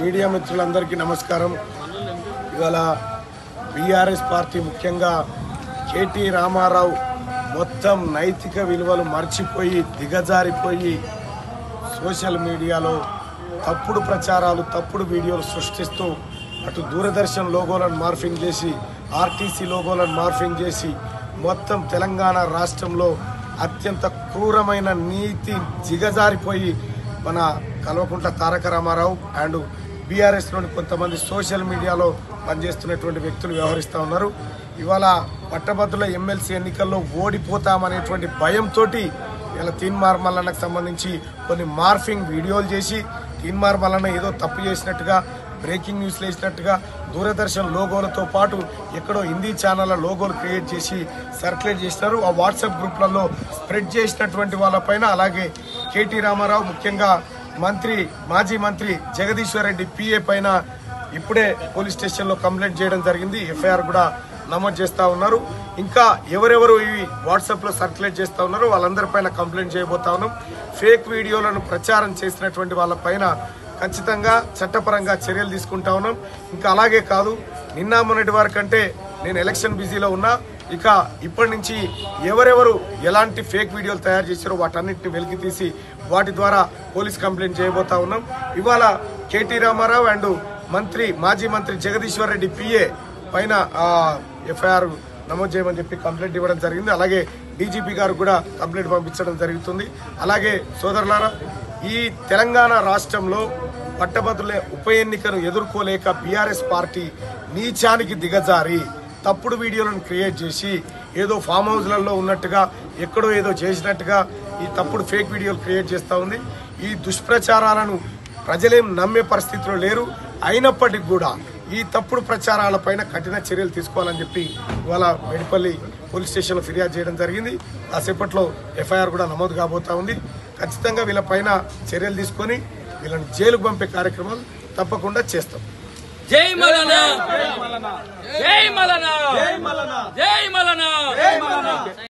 Media మిత్రులందరికీ నమస్కారం. ఇవాళ బీఆర్ఎస్ పార్టీ ముఖ్యంగా కేటీ రామారావు మొత్తం నైతిక విలువలు మర్చిపోయి దిగజారిపోయి సోషల్ మీడియాలో తప్పుడు ప్రచారాలు తప్పుడు వీడియోలు సృష్టిస్తూ అటు దూరదర్శన్ లోగోలను మార్ఫింగ్ చేసి ఆర్టీసీ లోగోలను మార్ఫింగ్ చేసి మొత్తం తెలంగాణ రాష్ట్రంలో అత్యంత క్రూరమైన నీతి దిగజారిపోయి మన కల్వకుంట్ల తారక రామారావు అండ్ బీఆర్ఎస్లోని కొంతమంది సోషల్ మీడియాలో పనిచేస్తున్నటువంటి వ్యక్తులు వ్యవహరిస్తూ ఉన్నారు. ఇవాళ పట్టభద్రుల ఎమ్మెల్సీ ఎన్నికల్లో ఓడిపోతామనేటువంటి భయంతో ఇలా తీన్మార్ మల్లన్నకు సంబంధించి కొన్ని మార్ఫింగ్ వీడియోలు చేసి తీన్మార్ మల్లన్న ఏదో తప్పు చేసినట్టుగా బ్రేకింగ్ న్యూస్లు వేసినట్టుగా దూరదర్శన్ లోగోలతో పాటు ఎక్కడో హిందీ ఛానళ్ళ లోగోలు క్రియేట్ చేసి సర్క్యులేట్ చేసినారు. ఆ వాట్సాప్ గ్రూప్లలో స్ప్రెడ్ చేసినటువంటి వాళ్ళపైన అలాగే కేటీ రామారావు ముఖ్యంగా మాజీ మంత్రి జగదీశ్వర్ రెడ్డి పిఏ పైన ఇప్పుడే పోలీస్ స్టేషన్లో కంప్లైంట్ చేయడం జరిగింది. ఎఫ్ఐఆర్ కూడా నమోదు చేస్తూ ఉన్నారు. ఇంకా ఎవరెవరు ఇవి వాట్సాప్లో సర్క్యులేట్ చేస్తూ ఉన్నారో వాళ్ళందరిపైన కంప్లైంట్ చేయబోతా ఉన్నాం. ఫేక్ వీడియోలను ప్రచారం చేసినటువంటి వాళ్ళపైన ఖచ్చితంగా చట్టపరంగా చర్యలు తీసుకుంటా ఉన్నాం. ఇంకా అలాగే కాదు, నిన్న మొన్నటి వరకంటే నేను ఎలక్షన్ బిజీలో ఉన్నా, ఇక ఇప్పటి నుంచి ఎవరెవరు ఎలాంటి ఫేక్ వీడియోలు తయారు చేశారో వాటన్నిటిని వెలికి తీసి వాటి ద్వారా పోలీస్ కంప్లైంట్ చేయబోతా ఉన్నాం. ఇవాళ కేటీ రామారావు అండ్ మాజీ మంత్రి జగదీశ్వర్ రెడ్డి పిఏ పైన ఎఫ్ఐఆర్ నమోదు చేయమని చెప్పి కంప్లైంట్ ఇవ్వడం జరిగింది. అలాగే డీజీపీ గారు కూడా కంప్లైంట్ పంపించడం జరుగుతుంది. అలాగే సోదరులారా, ఈ తెలంగాణ రాష్ట్రంలో పట్టభద్రుల ఉప ఎన్నికను ఎదుర్కోలేక బీఆర్ఎస్ పార్టీ నీచానికి దిగజారి తప్పుడు వీడియోలను క్రియేట్ చేసి ఏదో ఫామ్ హౌస్లలో ఉన్నట్టుగా ఎక్కడో ఏదో చేసినట్టుగా ఈ తప్పుడు ఫేక్ వీడియోలు క్రియేట్ చేస్తూ ఉంది. ఈ దుష్ప్రచారాలను ప్రజలేం నమ్మే పరిస్థితిలో లేరు. అయినప్పటికీ కూడా ఈ తప్పుడు ప్రచారాలపైన కఠిన చర్యలు తీసుకోవాలని చెప్పి ఇవాళ మేడిపల్లి పోలీస్ స్టేషన్లో ఫిర్యాదు చేయడం జరిగింది. కాసేపట్లో ఎఫ్ఐఆర్ కూడా నమోదు కాబోతా ఉంది. ఖచ్చితంగా వీళ్ళపైన చర్యలు తీసుకొని వీళ్ళని జైలుకు పంపే కార్యక్రమాలు తప్పకుండా చేస్తాం. జై మల్లన్న, జై మల్లన్న, జై మల్లన్న, జై మల్లన్న.